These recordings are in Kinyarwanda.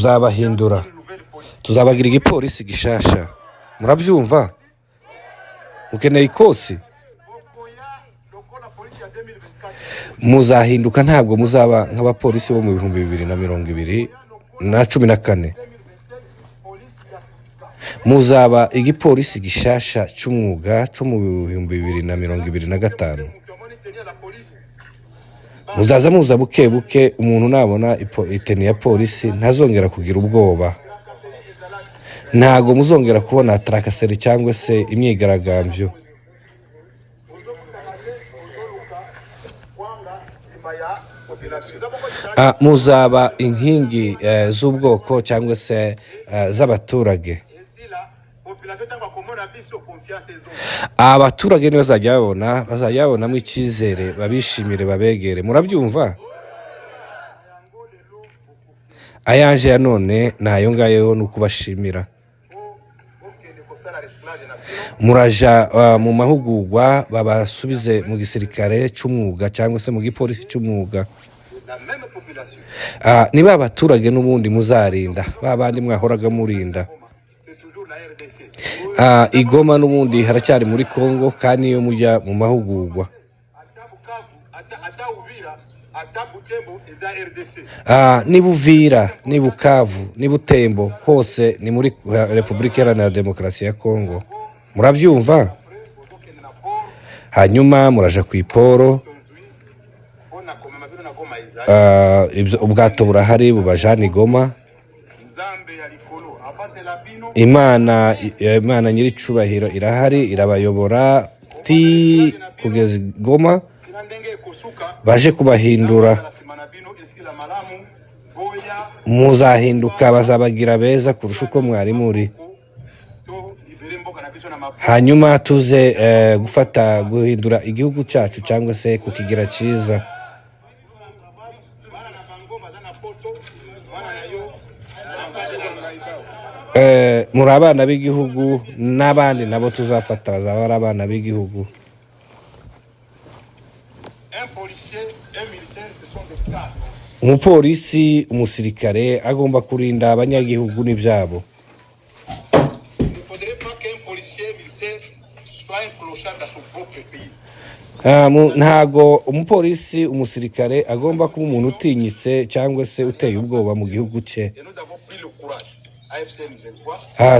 tuzabahindura, tuzabagira igipolisi gishasha. Murabyumva? Mukeneye ikosi, muzahinduka, ntabwo muzaba nk'abapolisi bo mu 2024. Muzaba igipolisi gishasha cy'umwuga cyo mu 2025. Muzaza muza buke buke, umuntu nabona iteni ya polisi ntazongera kugira ubwoba. Ntago muzongera kubona trakaseri cyangwa se imyigaragambyo. Muzaba inkingi z'ubwoko cyangwa se z'abaturage. Abaturage nibo bazajya babonamo icyizere, babishimire, babegere. Murabyumva? Ayanje ya none nayo ngayo ni ukubashimira. Muraja mu mahugurwa babasubize mu gisirikare cy'umwuga cyangwa se mu gipolisi cy'umwuga. Niba abaturage n'ubundi muzarinda, babandi mwahoraga murinda. Igoma n'ubundi haracyari muri Kongo, kandi iyo mujya mu mahugurwa. Ni Buvira, ni Bukavu, ni Butembo, hose ni muri Repubulika Iharanira Demokarasi ya Kongo. Murabyumva? Hanyuma muraja ku Iporo. Ubwato burahari bubajana Igoma. Imana nyiricubahiro irahari, irabayobora kugeza Igoma, baje kubahindura. Muzahinduka, bazabagira beza kurusha uko mwari muri. Hanyuma tuze guhindura igihugu cyacu cyangwa se kukigira cyiza. Muri abana b'igihugu, n'abandi nabo tuzafata bazaba ari abana b'igihugu. Umupolisi, umusirikare agomba kurinda abanyagihugu n'ibyabo. Ntago umupolisi, umusirikare agomba kuba umuntu utinyitse cyangwa se uteye ubwoba mu gihugu cye.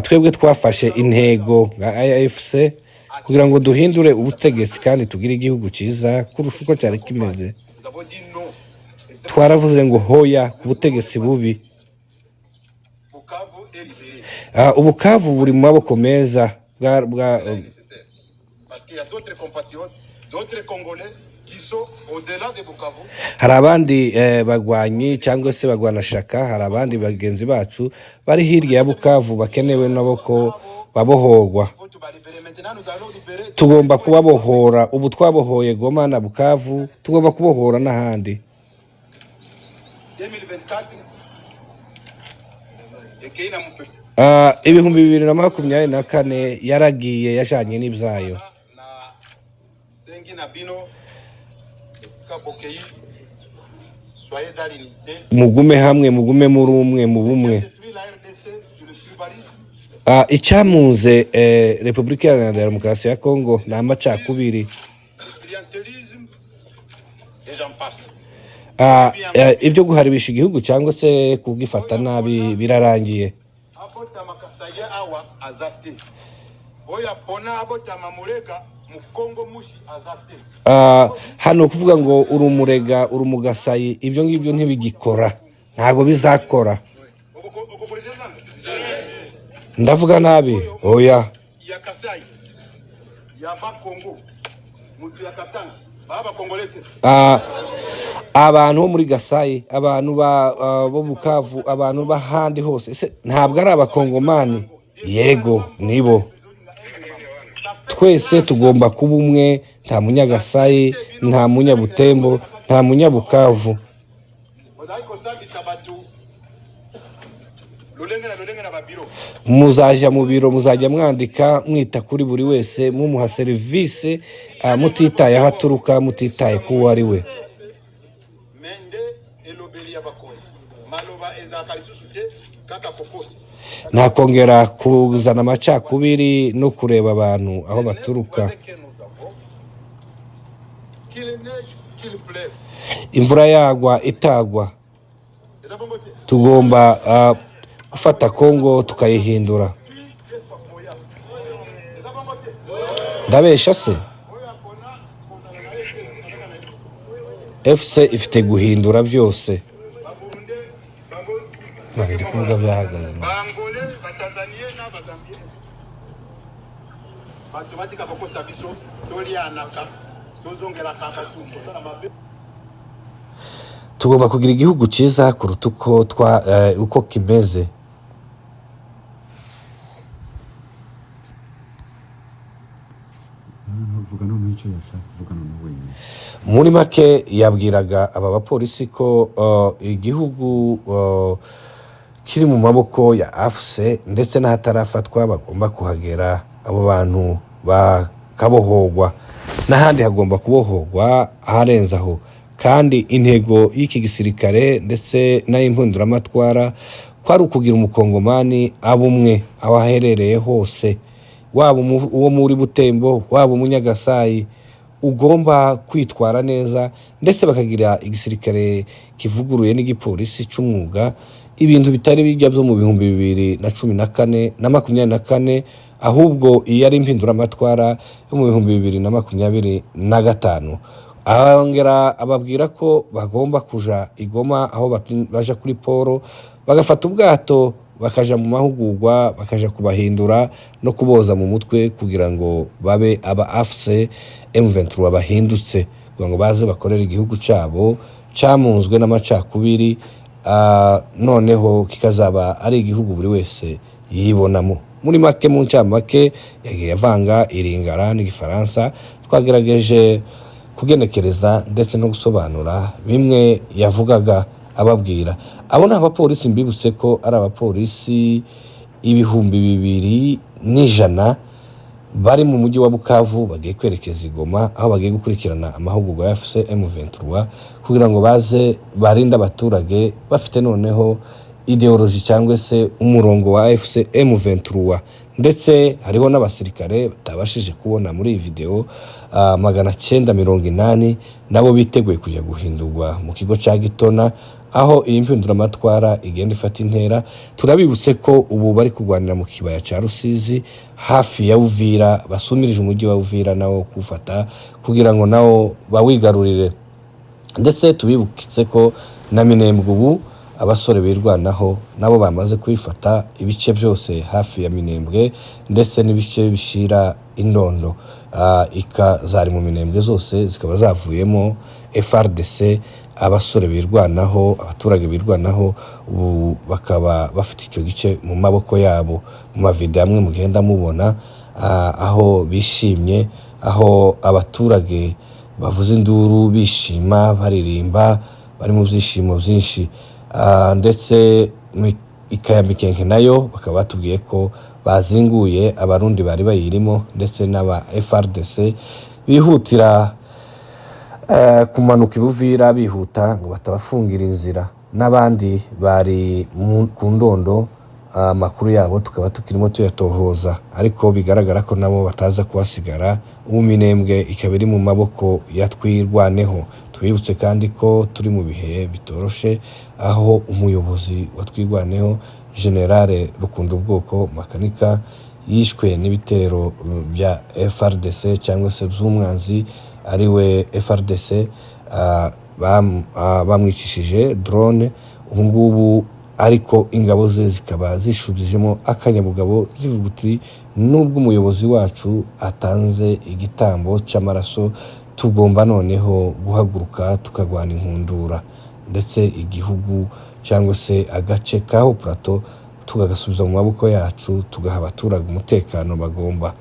Twebwe twafashe intego nka AFC kugira ngo duhindure ubutegetsi kandi tugire igihugu cyiza kurusha uko cyari kimeze. Twaravuze ngo hoya ku butegetsi bubi. Ubukavu buri mu maboko meza. Hari abandi bagwanyi cyangwa se bagwanashaka, hari abandi bagenzi bacu bari hirya ya Bukavu bakenewe nabo ko babohorwa. Tugomba kubabohora. Ubu twabohoye Goma na Bukavu, tugomba kubohora n'ahandi. Ibihumbi 2024 yaragiye yajanye n'ibyayo. Mugume hamwe, mugume muri umwe, mu bumwe. Icyamunze Repubulika Iharanira Demokarasi ya Kongo ni amacakubiri. Ibyo guharibisha igihugu cyangwa se kugifata nabi birarangiye. Hano kuvuga ngo uri umurega, uri umugasayi, ibyo ngibyo ntibigikora, ntago bizakora. Ndavuga nabi? Oya. Abantu bo muri Gasayi, abantu bo Bukavu, abantu bahandi hose, ntabwo ari abakongomani? Yego, nibo. Twese tugomba kuba umwe, nta munyagasayi, nta munyabutembo, nta munyabukavu. Muzaja mu biro, muzajya mwandika, mwita kuri buri wese, mumuha serivisi, mutitaye aho aturuka, mutitaye ku uwo ari we. nta kongera kuzana amacakubiri no kureba abantu aho baturuka. Imvura yagwa itagwa, tugomba gufata Kongo tukayihindura. Ndabesha se? FC ifite guhindura byose. Ndi kuvuga byahagaze. Tugomba kugira igihugu cyiza kuruta uko kimeze. Muri make yabwiraga aba bapolisi ko igihugu kiri mu maboko ya AFC ndetse n'ahatarafatwa bagomba kuhagera abo bantu bakabohogwa, n'ahandi hagomba kubohogwa aharenze aho. Kandi intego y'iki gisirikare ndetse n'ay'impunduramatwara kwari ukugira umukongomani abumwe aho aherereye hose, waba uwo muri Butembo, waba umunyagasai, ugomba kwitwara neza ndetse bakagira igisirikare kivuguruye n'igipolisi cy'umwuga, ibintu bitari bijya byo mu 2014 na 2024, ahubwo iyo ari impinduramatwara yo mu 2025. Ahongera ababwira ko bagomba kuja igoma aho baja kuri poro, bagafata ubwato bakaja mu mahugurwa, bakaja kubahindura no kuboza mu mutwe kugira ngo babe aba AFC M23 bahindutse, kugira ngo baze bakorera igihugu cyabo cyamunzwe n'amacakubiri, noneho kikazaba ari igihugu buri wese yibonamo. Muri make mu ncamake yagiye avanga iringara n'igifaransa. Twagerageje kugenekereza ndetse no gusobanura bimwe yavugaga ababwira. Abo ni abapolisi, mbibutse ko ari abapolisi 2100 bari mu mujyi wa Bukavu, bagiye kwerekeza igoma aho bagiye gukurikirana amahugurwa ya FC M23 kugira ngo baze barinda abaturage bafite noneho ideology cyangwa se umurongo wa FC M23. Ndetse hariho n'abasirikare batabashije kubona muri iyi video 980 nabo biteguye kujya guhindurwa mu kigo cya Gitona, aho iyi mpinduramatwara igenda ifata intera. Turabibutse ko ubu bari kurwanira mu kibaya cya Rusizi hafi ya Uvira, basumirije umujyi wa Uvira nawo kufata kugira ngo nawo bawigarurire. Ndetse tubibukitse ko na Minembwe ubu abasore birwanaho nabo bamaze kwifata ibice byose hafi ya Minembwe ndetse n'ibice bishira Indondo. Zari mu Minembwe zose zikaba zavuyemo FRDC, abasore birwanaho, abaturage birwanaho, ubu bakaba bafite icyo gice mu maboko yabo. Mu mavideo amwe mugenda mubona aho bishimye, aho abaturage bavuza induru bishima, baririmba, bari mu byishimo byinshi. Ndetse ikayamikenke nayo bakaba batubwiye ko bazinguye abarundi bari bayirimo, ndetse n'aba FRDC bihutira kumanuka ibuvira bihuta ngo batabafungira inzira, n'abandi bari ku Ndondo. Amakuru yabo tukaba tukirimo tuyatohoza, ariko bigaragara ko nabo bataza kubasigara. Ubu Minembwe ikaba iri mu maboko ya Twirwaneho. Twibutse kandi ko turi mu bihe bitoroshe, aho umuyobozi wa Twirwaneho General Rukundo Bwoko Makanika yishwe n'ibitero bya FRDC cyangwa se by'umwanzi ariwe FRDC, bamwicishije drone. Ubu ngubu ariko ingabo ze zikaba zishubijemo akanyabugabo zivuga uti nubwo umuyobozi wacu atanze igitambo cy'amaraso, tugomba noneho guhaguruka tukagwana inkundura, ndetse igihugu cyangwa se agace kaho plateau tugagasubiza mu maboko yacu, tugaha abaturage umutekano bagomba.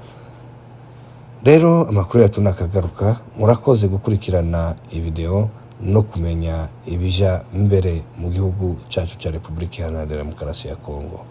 Rero amakuru yacu nakagaruka. Murakoze gukurikirana iyi video no kumenya ibija mbere mu gihugu cyacu cya Repubulika Iharanira Demokarasi ya Kongo.